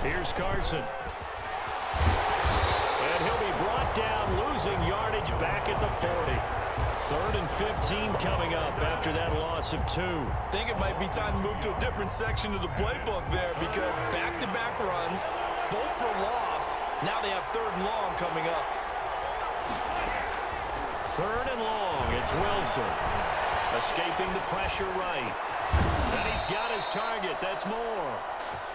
Here's Carson. And he'll be brought down, losing yardage back at the 40. 3rd and 15 coming up after that loss of 2. I think it might be time to move to a different section of the playbook there because back-to-back runs, both for loss. Now they have 3rd and long coming up. 3rd and long. It's Wilson. Escaping the pressure right. And he's got his target. That's more.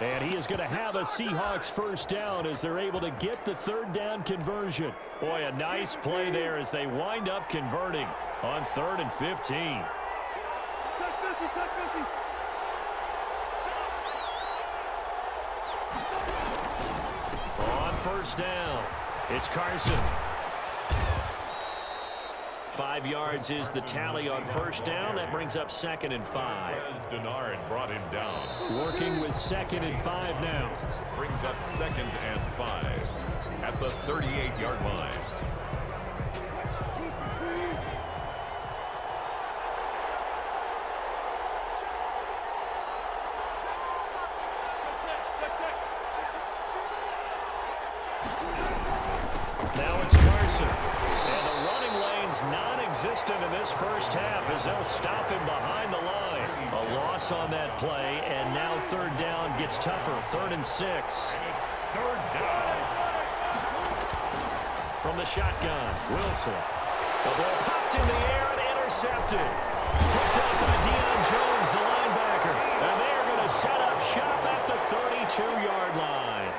And he is going to have a Seahawks first down as they're able to get the 3rd down conversion. Boy, a nice play there as they wind up converting on 3rd and 15. On first down, it's Carson. 5 yards is the tally on first down. That brings up 2nd and 5. Denard brought him down. Working with 2nd and 5 now. Brings up 2nd and 5 at the 38-yard line. Now it's Carson. And the running lane's non-existent in this first half as they'll stop him behind the line. A loss on that play, and now 3rd down gets tougher. 3rd and 6. It's 3rd down. From the shotgun, Wilson. The ball popped in the air and intercepted. Picked up by Deion Jones, the linebacker. And they are going to set up shop at the 32-yard line.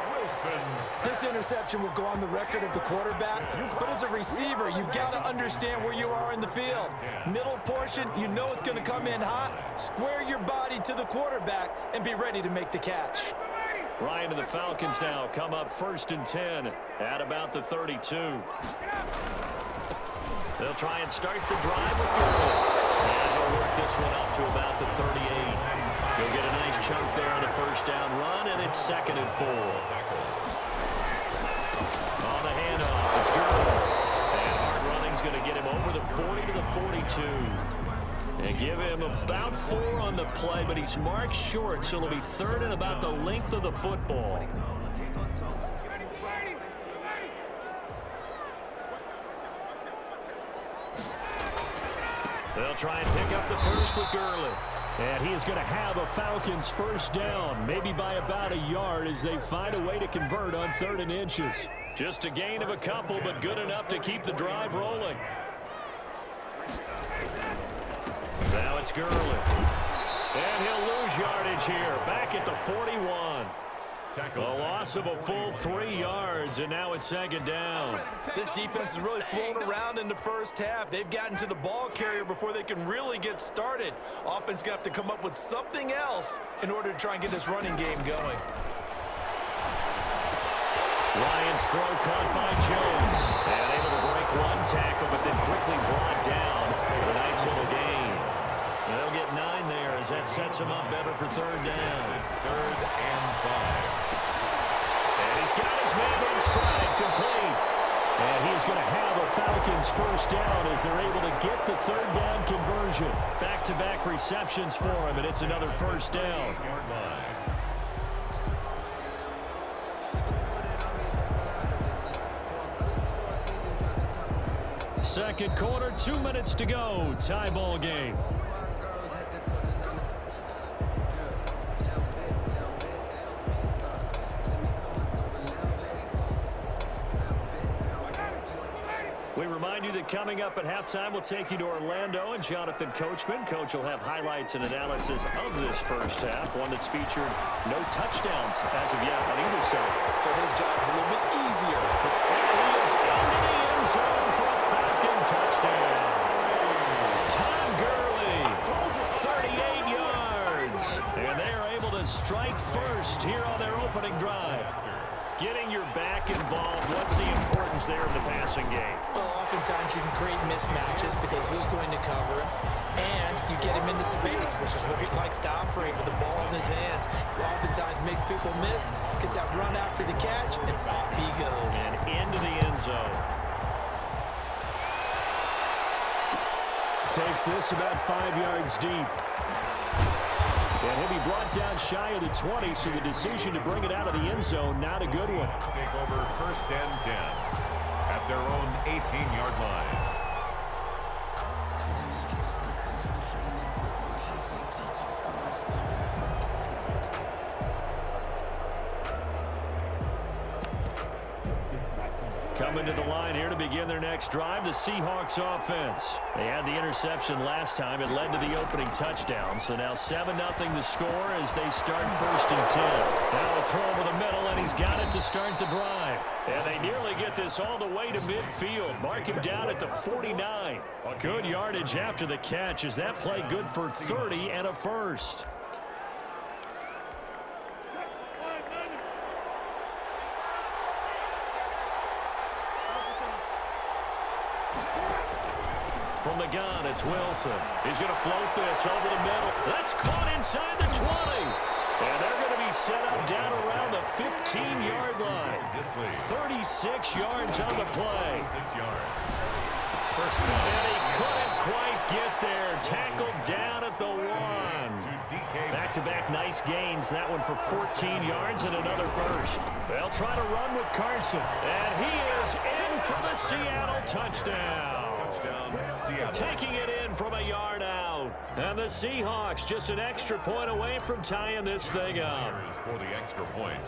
This interception will go on the record of the quarterback, but as a receiver, you've got to understand where you are in the field. Middle portion, you know it's going to come in hot. Square your body to the quarterback and be ready to make the catch. Ryan and the Falcons now come up 1st and 10 at about the 32. They'll try and start the drive with Gurley. And they'll work this one up to about the 38. You'll get a nice chunk there on the first down run, and it's 2nd and 4. On the handoff, it's Gurley. And hard running's going to get him over the 40 to the 42. They give him about 4 on the play, but he's marked short, so it'll be 3rd and about the length of the football. They'll try and pick up the first with Gurley. And he is going to have a Falcons first down, maybe by about a yard as they find a way to convert on 3rd and inches. Just a gain of a couple, but good enough to keep the drive rolling. Now it's Gurley. And he'll lose yardage here, back at the 41. A loss of a full 3 yards, and now it's 2nd down. This defense is really flown around in the first half. They've gotten to the ball carrier before they can really get started. Offense going to have to come up with something else in order to try and get this running game going. Ryan's throw caught by Jones. And able to break 1 tackle, but then quickly brought down. A nice little gain. And they'll get 9 there as that sets him up better for 3rd down. 3rd and 5. And he's got his man in stride, complete. And he's going to have a Falcons first down as they're able to get the 3rd down conversion. Back-to-back receptions for him, and it's another first down. Second quarter, 2 minutes to go. Tie ball game. We remind you that coming up at halftime, we'll take you to Orlando and Jonathan Coachman. Coach will have highlights and analysis of this first half, one that's featured no touchdowns as of yet on either side. So his job's a little bit easier. And he is into the end zone for a Falcon touchdown. Todd Gurley, 38 yards. And they are able to strike first here on their opening drive. Getting your back involved, what's the importance there in the passing game? Well, oftentimes you can create mismatches because who's going to cover him, and you get him into space, which is where he likes to operate with the ball in his hands. Oftentimes makes people miss, gets that run after the catch, and off he goes. And into the end zone. Takes this about 5 yards deep. And he'll be brought down shy of the 20, so the decision to bring it out of the end zone, not a good one. Take over first and 10 at their own 18-yard line. Coming to the line here to begin their next drive, the Seahawks offense. They had the interception last time. It led to the opening touchdown. So now 7-0 the score as they start first and 10. Now a throw over the middle, and he's got it to start the drive. And they nearly get this all the way to midfield. Mark him down at the 49. Good yardage after the catch. Is that play good for 30 and a first? From the gun, it's Wilson. He's going to float this over the middle. That's caught inside the 20. And they're going to be set up down around the 15-yard line. 36 yards on the play. 6 yards. And he couldn't quite get there. Tackled down at the 1. Back-to-back nice gains. That one for 14 yards and another first. They'll try to run with Carson. And he is in for the Seattle touchdown. Taking it in from a yard out. And the Seahawks just an extra point away from tying this thing up. For the extra point.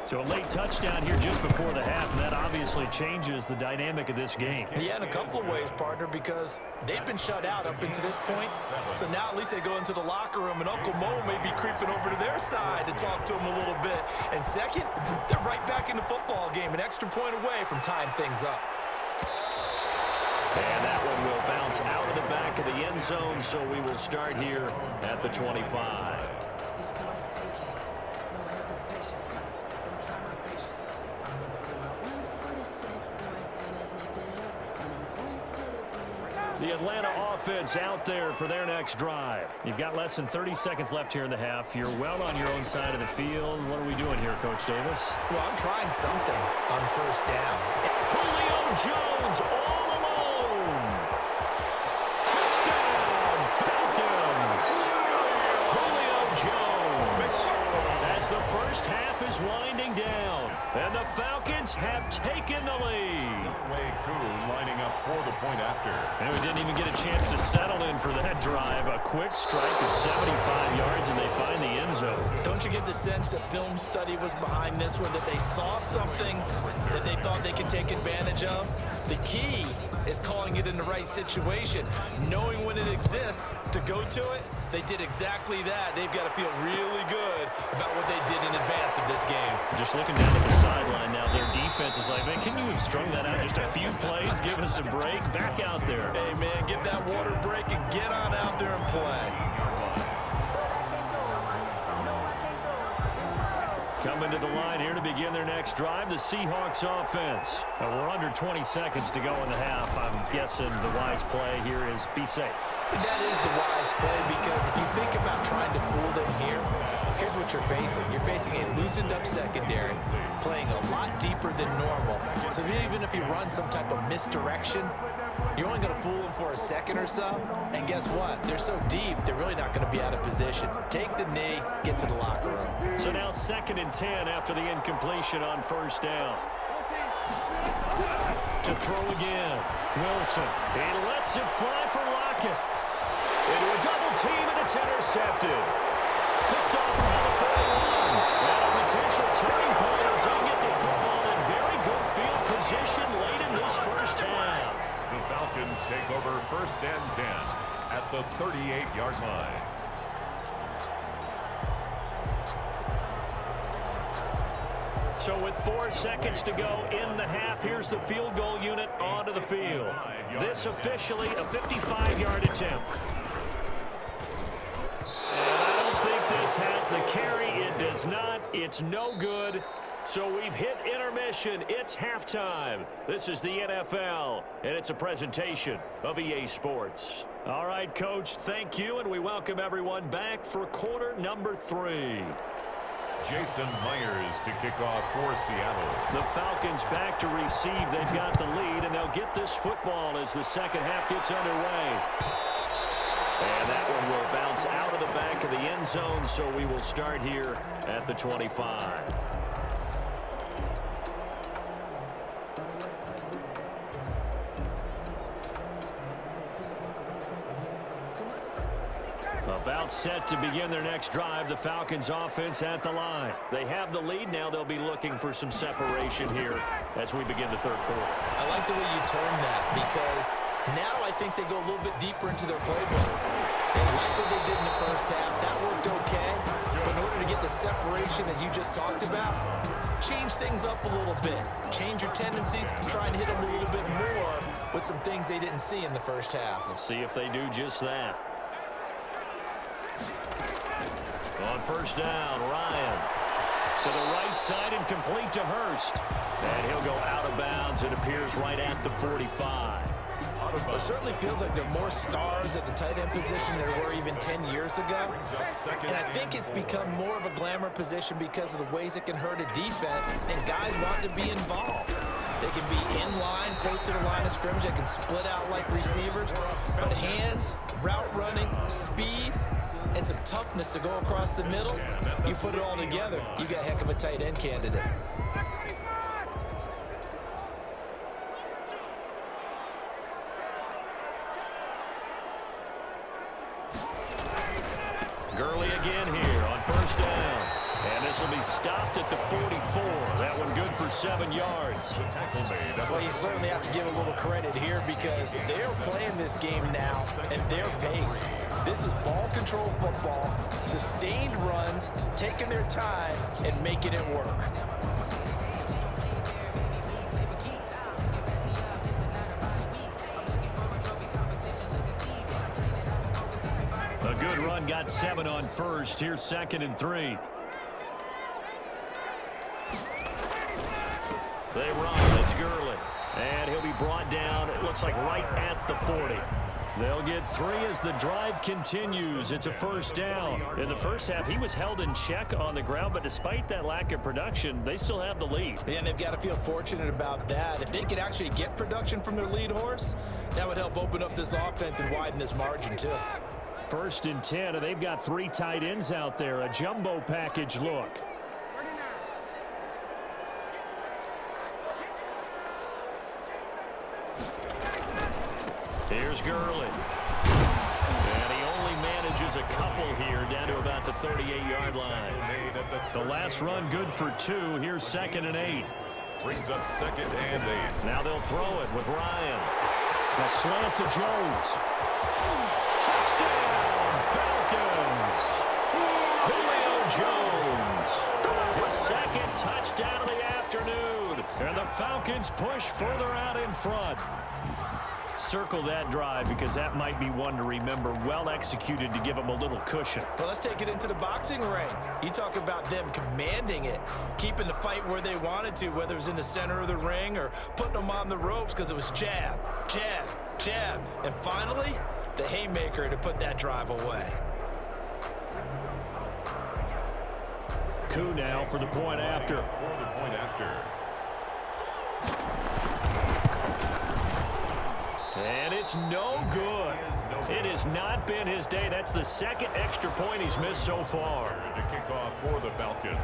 So a late touchdown here just before the half, and that obviously changes the dynamic of this game. Yeah, in a couple of ways, partner, because they've been shut out up into this point. So now at least they go into the locker room, and Uncle Mo may be creeping over to their side to talk to him a little bit. And second, they're right back in the football game, an extra point away from tying things up. And that one will bounce out of the back of the end zone, so we will start here at the 25. The Atlanta offense out there for their next drive. You've got less than 30 seconds left here in the half. You're well on your own side of the field. What are we doing here, Coach Davis? Well, I'm trying something on first down. Julio Jones all alone. Touchdown, Falcons. Julio Jones. As the first half is winding down, and the Falcons have taken the lead. Lining up for the point after. And we didn't even get a chance to settle in for that drive. A quick strike of 75 yards, and they find the end zone. Don't you get the sense that film study was behind this one, that they saw something that they thought they could take advantage of? The key is calling it in the right situation, knowing when it exists to go to it. They did exactly that. They've got to feel really good about what they did in advance of this game. Just looking down at the sideline now, their defense is like, man, can you have strung that out just a few plays? Give us a break. Back out there. Hey, man, get that water break and get on out there and play. Coming to the line here to begin their next drive, the Seahawks offense. We're under 20 seconds to go in the half. I'm guessing the wise play here is be safe. That is the wise play, because if you think about trying to fool them here, here's what you're facing. You're facing a loosened up secondary, playing a lot deeper than normal. So even if you run some type of misdirection, you're only going to fool them for a second or so. And guess what? They're so deep, they're really not going to be out of position. Take the knee, get to the locker room. So now 2nd and 10 after the incompletion on first down. To throw again. Wilson. He lets it fly for Lockett. Into a double team, and it's intercepted. Picked off around the 41. And a potential turning point as they get the football in very good field position late in this first half. The Falcons take over first and 10 at the 38-yard line. So with 4 seconds to go in the half, here's the field goal unit onto the field. This officially a 55-yard attempt. And I don't think this has the carry. It does not. It's no good. So we've hit intermission. It's halftime. This is the NFL, and it's a presentation of EA Sports. All right, Coach, thank you, and we welcome everyone back for quarter number 3. Jason Myers to kick off for Seattle. The Falcons back to receive. They've got the lead, and they'll get this football as the second half gets underway. And that one will bounce out of the back of the end zone, so we will start here at the 25. About set to begin their next drive, the Falcons offense at the line. They have the lead now. They'll be looking for some separation here as we begin the third quarter. I like the way you term that because now I think they go a little bit deeper into their playbook. They like what they did in the first half. That worked okay. But in order to get the separation that you just talked about, change things up a little bit. Change your tendencies. Try and hit them a little bit more with some things they didn't see in the first half. We'll see if they do just that. On first down, Ryan to the right side and complete to Hurst. And he'll go out of bounds. It appears right at the 45. It certainly feels like there are more stars at the tight end position than there were even 10 years ago. And I think it's become more of a glamour position because of the ways it can hurt a defense, and guys want to be involved. They can be in line, close to the line of scrimmage. They can split out like receivers. But hands, route running, speed, and some toughness to go across the middle, you put it all together, you got a heck of a tight end candidate. Gurley again here on first down. And this will be stopped at the 44. That one good for 7 yards. Well, you certainly have to give a little credit here because they're playing this game now at their pace. This is ball control football, sustained runs, taking their time and making it work. A good run, got 7 on first. Here's 2nd and 3. They run. It's Gurley. And he'll be brought down, it looks like right at the 40. They'll get 3 as the drive continues. It's a first down. In the first half, he was held in check on the ground, but despite that lack of production, they still have the lead. Yeah, and they've got to feel fortunate about that. If they could actually get production from their lead horse, that would help open up this offense and widen this margin too. 1st and 10, and they've got 3 tight ends out there. A jumbo package look. Here's Gurley. And he only manages a couple here down to about the 38-yard line. The last run good for 2. Here's 2nd and 8. Brings up 2nd and 8. Now they'll throw it with Ryan. A slant to Jones. Touchdown, Falcons. Julio Jones. His 2nd touchdown of the afternoon. And the Falcons push further out in front. Circle that drive because that might be one to remember. Well executed to give them a little cushion. Well, let's take it into the boxing ring. You talk about them commanding it, keeping the fight where they wanted to, whether it was in the center of the ring or putting them on the ropes because it was jab, jab, jab. And finally, the haymaker to put that drive away. Coup now for the point after. And it's no good. It has not been his day. That's the 2nd extra point he's missed so far. To kick off for the Falcons.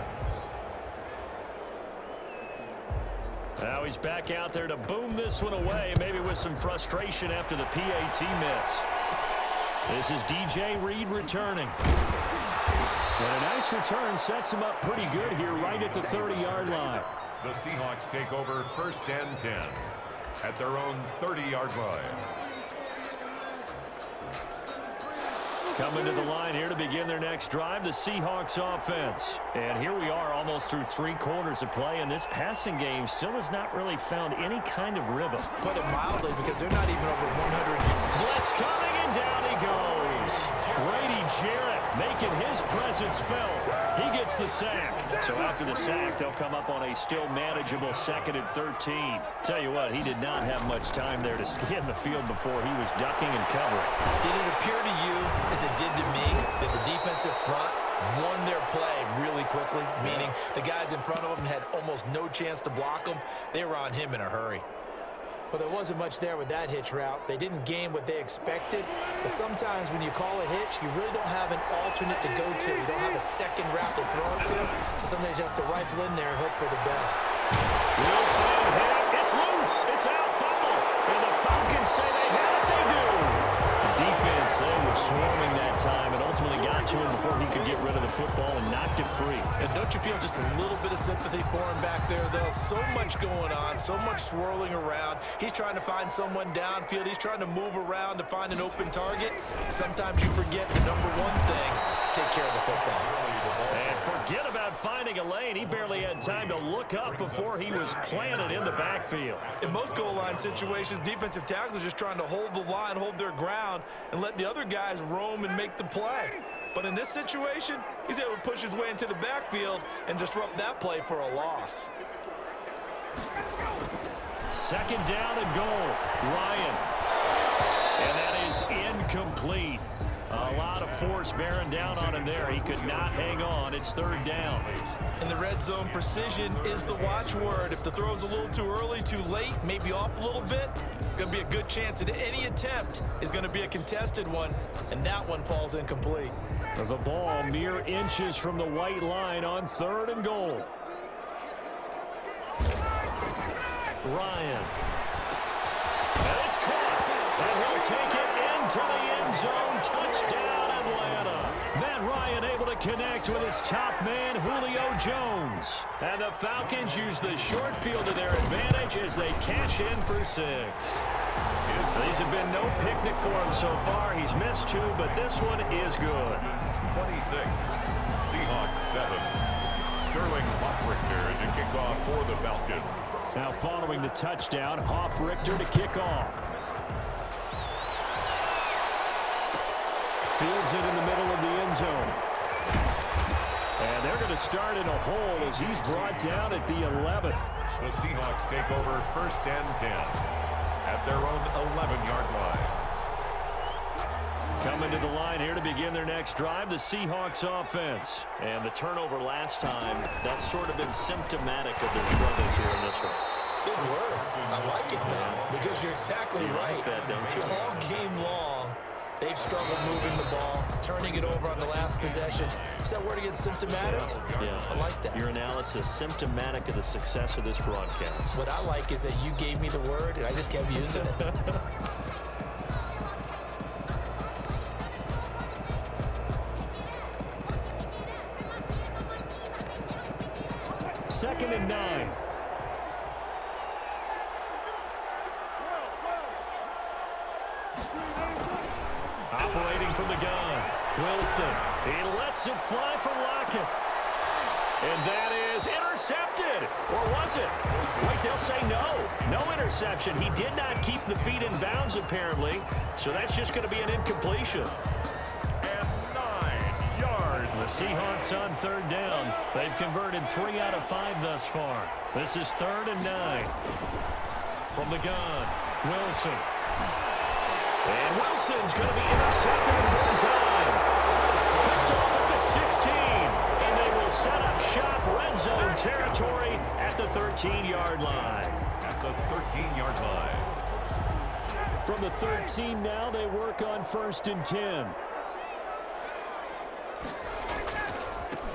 Now he's back out there to boom this one away, maybe with some frustration after the PAT miss. This is DJ Reed returning. And a nice return sets him up pretty good here right at the 30-yard line. The Seahawks take over 1st and 10 at their own 30-yard line. Coming to the line here to begin their next drive, the Seahawks offense. And here we are almost through 3 quarters of play, and this passing game still has not really found any kind of rhythm. Put it mildly because they're not even over 100. Blitz coming, and down he goes. Grady Jarrett making his presence felt. He gets the sack. So after the sack, they'll come up on a still manageable 2nd and 13. Tell you what, he did not have much time there to scan the field before he was ducking and covering. Did it appear to you, as it did to me, that the defensive front won their play really quickly? Meaning the guys in front of them had almost no chance to block them. They were on him in a hurry. Well, there wasn't much there with that hitch route. They didn't gain what they expected. But sometimes when you call a hitch, you really don't have an alternate to go to. You don't have a second route to throw it to. So sometimes you have to rifle in there and hope for the best. Wilson hit. It's loose. It's out. Fumble. And the Falcons say they have it. They do. The defense, they were swarming that time and ultimately got to him before he could get rid of the football and knocked it free. And don't you feel just a little bit of sympathy for him back there, though? So much going on, so much swirling around. He's trying to find someone downfield. He's trying to move around to find an open target. Sometimes you forget the number one thing, take care of the football. And forget about finding a lane. He barely had time to look up before he was planted in the backfield. In most goal line situations, defensive tackles are just trying to hold the line, hold their ground, and let the other guys roam and make the play. But in this situation, he's able to push his way into the backfield and disrupt that play for a loss. Second down and goal. Ryan. And that is incomplete. A lot of force bearing down on him there. He could not hang on. It's third down. In the red zone, precision is the watchword. If the throw's a little too early, too late, maybe off a little bit, going to be a good chance that any attempt is going to be a contested one, and that one falls incomplete. The ball mere inches from the white line on third and goal. Ryan. And it's caught. And he'll take it into the end zone. Touchdown, Atlanta. Matt Ryan able to connect with his top man, Julio Jones. And the Falcons use the short field to their advantage as they cash in for 6. These have been no picnic for him so far. He's missed 2, but this one is good. 26, Seahawks 7. Sterling Hoffrichter to kick off for the Falcons. Now following the touchdown, Hoffrichter to kick off. Fields it in the middle of the end zone. And they're going to start in a hole as he's brought down at the 11. The Seahawks take over first and 10 at their own 11-yard line. Coming to the line here to begin their next drive, the Seahawks offense. And the turnover last time, that's sort of been symptomatic of their struggles here in this one. Good word. I like it, though, because you're exactly right. Like that, don't you? All game long, they've struggled moving the ball, turning it over on the last possession. Is that word again, symptomatic? Yeah. I like that. Your analysis, symptomatic of the success of this broadcast. What I like is that you gave me the word, and I just kept using it. Second and 9. Operating from the gun. Wilson. He lets it fly for Lockett. And that is intercepted. Or was it? Wait, they'll say no. No interception. He did not keep the feet in bounds, apparently. So that's just going to be an incompletion. And 9 yards. The Seahawks on third down. They've converted 3 out of 5 thus far. This is third and 9. From the gun, Wilson. And Wilson's going to be intercepted in third time. Picked off at the 16. And they will set up shop red zone territory at the 13-yard line. At the 13-yard line. From the 13 now, they work on first and 10.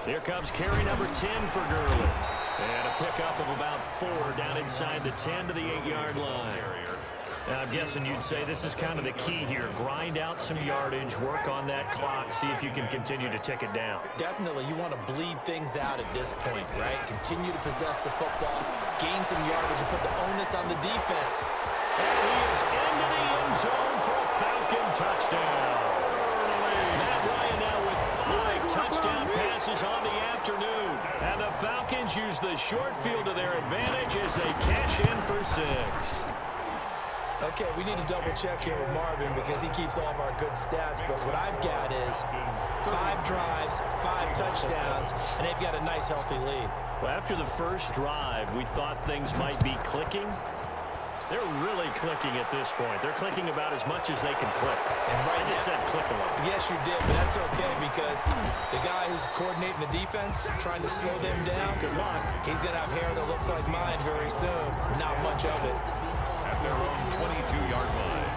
Here comes carry number 10 for Gurley. And a pickup of about 4 down inside the 10 to the 8-yard line. Now, I'm guessing you'd say this is kind of the key here. Grind out some yardage, work on that clock, see if you can continue to tick it down. Definitely, you want to bleed things out at this point, right? Continue to possess the football, gain some yardage, and put the onus on the defense. And he is into the end zone for a Falcon touchdown. Matt Ryan now with 5 touchdown passes on the afternoon. And the Falcons use the short field to their advantage as they cash in for 6. Okay, we need to double check here with Marvin because he keeps all of our good stats, but what I've got is 5 drives, 5 touchdowns, and they've got a nice, healthy lead. Well, after the first drive, we thought things might be clicking. They're really clicking at this point. They're clicking about as much as they can click. And right I just said click a lot. Yes, you did, but that's okay because the guy who's coordinating the defense, trying to slow them down, Good luck. he's going to have hair that looks like mine very soon. Not much of it. At at their own 22-yard line.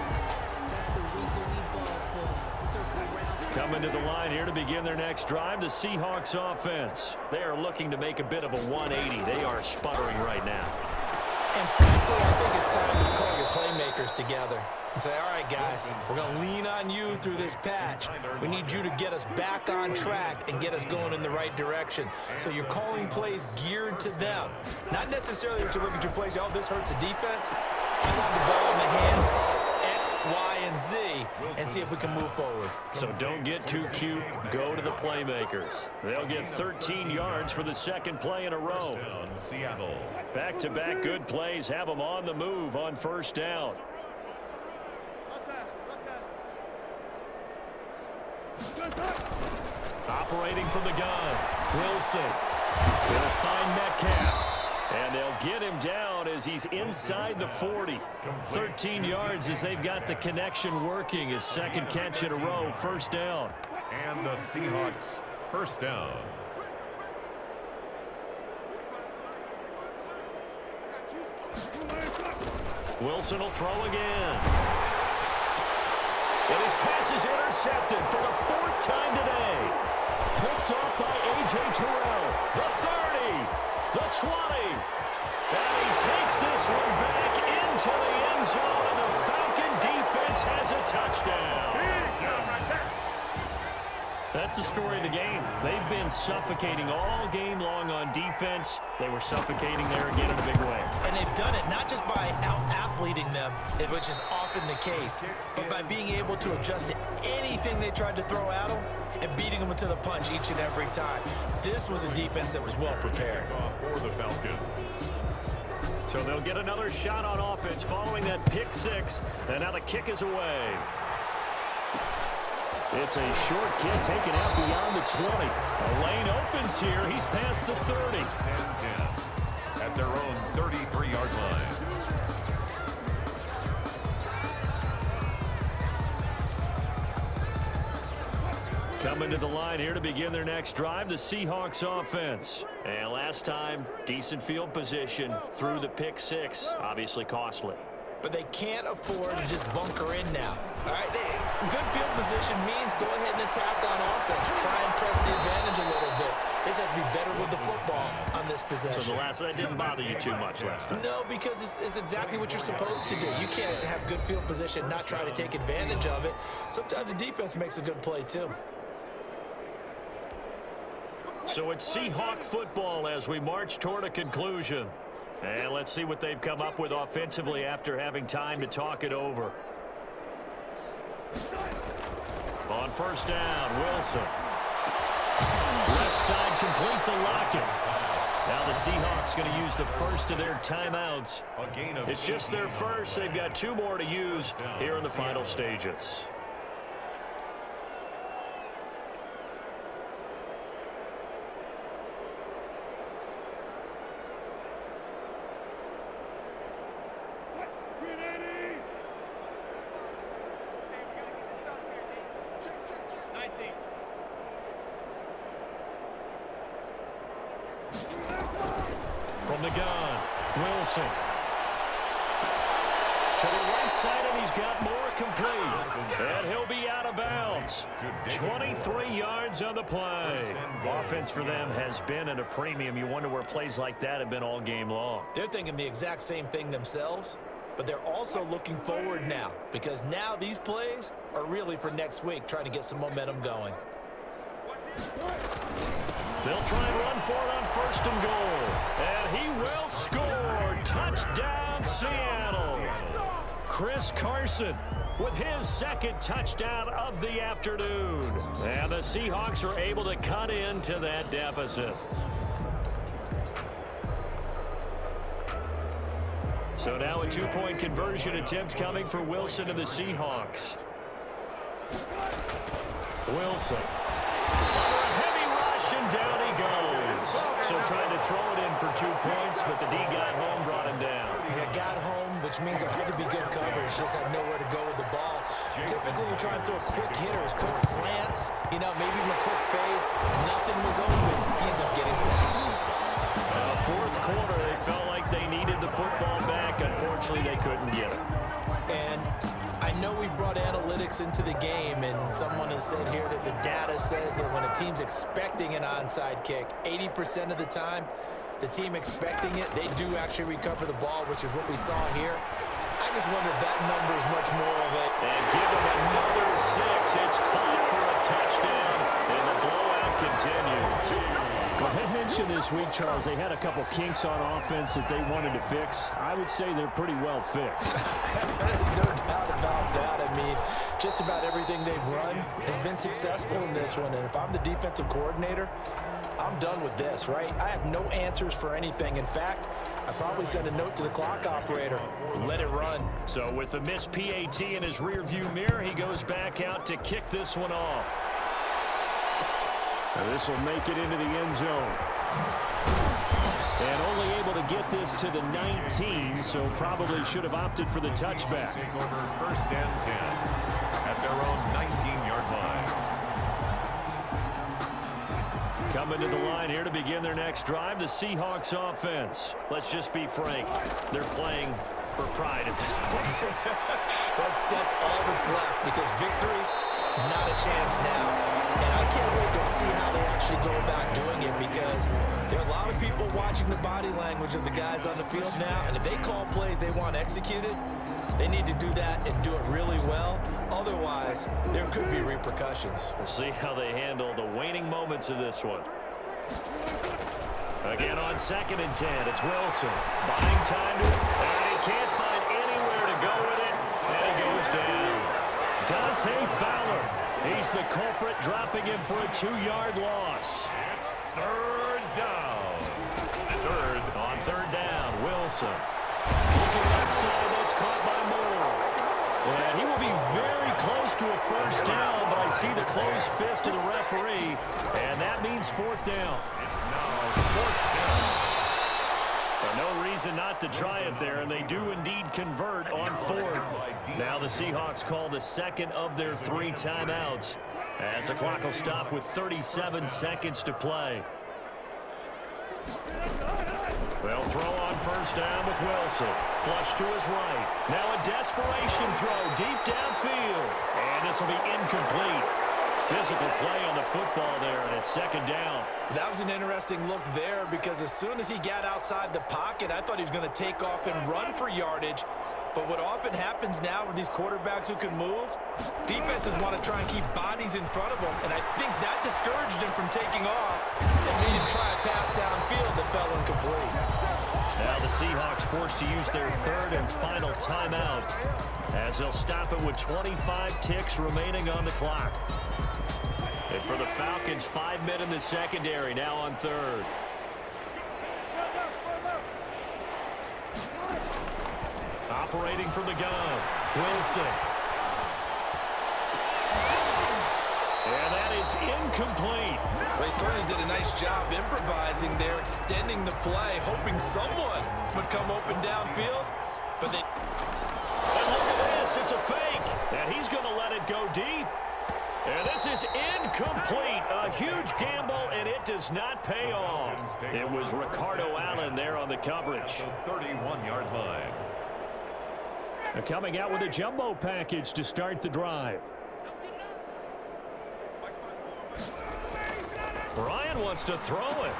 Coming to the line here to begin their next drive, the Seahawks offense. They are looking to make a bit of a 180. They are sputtering right now. And frankly, I think it's time to call your playmakers together and say, all right, guys, we're going to lean on you through this patch. We need you to get us back on track and get us going in the right direction. So you're calling plays geared to them. Not necessarily that you look at your plays, oh, this hurts the defense. I want the ball in the hands of X, Y, and Z and see if we can move forward. So don't get too cute. Go to the playmakers. They'll get 13 yards for the second play in a row. Seattle. Back-to-back good plays have them on the move on first down. Operating from the gun, Wilson. They'll find Metcalf. And they'll get him down as he's inside the 40. 13 yards as they've got the connection working. His second catch in a row, first down. And the Seahawks first down. Wilson will throw again. And his pass is intercepted for the fourth time today. Picked off by A.J. Terrell. The 30. The 20. And he takes this one back into the end zone. And the Falcon defense has a touchdown. That's the story of the game. They've been suffocating all game long on defense. They were suffocating there again in a big way. And they've done it not just by out-athleting them, which is often the case, but by being able to adjust to anything they tried to throw at them and beating them into the punch each and every time. This was a defense that was well prepared. For the Falcons. So they'll get another shot on offense following that pick six. And now the kick is away. It's a short kick taken out beyond the 20. A lane opens here. He's past the 30. 10-10 at their own 33-yard line. Coming to the line here to begin their next drive, the Seahawks offense. And last time, decent field position through the pick six. Obviously costly. But they can't afford to just bunker in now. All right, good field position means go ahead and attack on offense. Try and press the advantage a little bit. They just have to be better with the football on this possession. So the last one, that didn't bother you too much last time? No, because it's exactly what you're supposed to do. You can't have good field position, not try to take advantage of it. Sometimes the defense makes a good play, too. So it's Seahawk football as we march toward a conclusion. And let's see what they've come up with offensively after having time to talk it over. On first down, Wilson. Left side complete to Lockett. Now the Seahawks going to use the first of their timeouts. It's just their first. They've got two more to use here in the final stages. From the gun, Wilson. To the right side, and he's got more complete. And he'll be out of bounds. 23 yards on the play. Offense for them has been at a premium. You wonder where plays like that have been all game long. They're thinking the exact same thing themselves, but they're also looking forward now because now these plays are really for next week, trying to get some momentum going. They'll try and run for it on first and goal. And he will score. Touchdown, Seattle. Chris Carson with his second touchdown of the afternoon. And the Seahawks are able to cut into that deficit. So now a two-point conversion attempt coming for Wilson and the Seahawks. Wilson. And down he goes. So trying to throw it in for 2 points, but the D got home, brought him down. Yeah, got home, which means it had to be good coverage. Just had nowhere to go with the ball. Typically, you're trying to throw quick hitters, quick slants, maybe even a quick fade. Nothing was open. He ends up getting sacked. Fourth quarter, they felt like right. They needed the football back. Unfortunately, they couldn't get it. And I know we brought analytics into the game, and someone has said here that the data says that when a team's expecting an onside kick, 80% of the time, the team expecting it, they do actually recover the ball, which is what we saw here. I just wonder if that number is much more of it. And give them another 6. It's caught for a touchdown, and the blowout continues. Well, I mentioned this week, Charles, they had a couple kinks on offense that they wanted to fix. I would say they're pretty well fixed. There's no doubt about that. I mean, just about everything they've run has been successful in this one. And if I'm the defensive coordinator, I'm done with this, right? I have no answers for anything. In fact, I probably send a note to the clock operator. Let it run. So with the missed PAT in his rearview mirror, he goes back out to kick this one off. And this will make it into the end zone. And only able to get this to the 19, so probably should have opted for the touchback. Take over 1st and 10 at their own 19-yard line. Coming to the line here to begin their next drive, the Seahawks offense. Let's just be frank. They're playing for pride at this point. That's all that's left, because victory, not a chance now. And I can't wait to see how they actually go about doing it, because there are a lot of people watching the body language of the guys on the field now, and if they call plays they want executed, they need to do that and do it really well. Otherwise, there could be repercussions. We'll see how they handle the waning moments of this one. Again on 2nd and 10, it's Wilson. Buying time to it, and he can't find anywhere to go with it, and he goes down. Dante Fowler. He's the culprit, dropping him for a 2-yard loss. It's 3rd down. 3rd. On 3rd down, Wilson. Looking left side, that's caught by Moore. And he will be very close to a 1st down, but I see the closed fist of the referee, and that means 4th down. It's now 4th down. But no reason not to try it there, and they do indeed convert on 4th. Now the Seahawks call the 2nd of their 3 timeouts, as the clock will stop with 37 seconds to play. They'll throw on 1st down with Wilson. Flush to his right. Now a desperation throw deep downfield. And this will be incomplete. Physical play on the football there, and it's 2nd down. That was an interesting look there, because as soon as he got outside the pocket, I thought he was going to take off and run for yardage. But what often happens now with these quarterbacks who can move, defenses want to try and keep bodies in front of them, and I think that discouraged him from taking off and made him try a pass downfield that fell incomplete. Now the Seahawks forced to use their 3rd and final timeout, as they'll stop it with 25 ticks remaining on the clock. And for the Falcons, 5 men in the secondary, now on 3rd. Operating from the gun, Wilson. And that is incomplete. They certainly did a nice job improvising there, extending the play, hoping someone would come open downfield. But they... And look at this, it's a fake. And he's going to let it go deep. And this is incomplete. A huge gamble, and it does not pay off. It was Ricardo Allen there on the coverage. 31-yard line. Coming out with a jumbo package to start the drive. Ryan wants to throw it.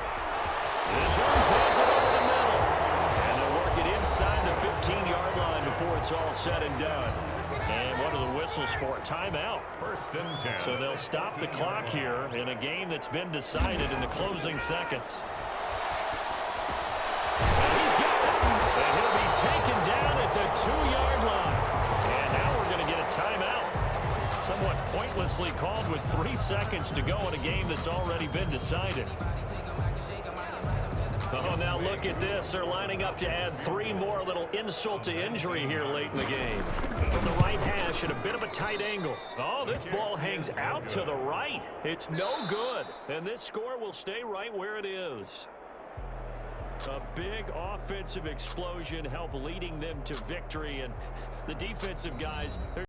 And Jones has it over the middle. And they'll work it inside the 15-yard line before it's all said and done. And what are the whistles for? Timeout. 1st and 10. So they'll stop the clock here in a game that's been decided in the closing seconds. And he's got it. And he'll be taken down at the 2-yard line. And now we're going to get a timeout. Somewhat pointlessly called with 3 seconds to go in a game that's already been decided. Oh, now look at this. They're lining up to add 3 more, little insult to injury here late in the game. From the right hash at a bit of a tight angle. Oh, this ball hangs out to the right. It's no good. And this score will stay right where it is. A big offensive explosion helped leading them to victory. And the defensive guys...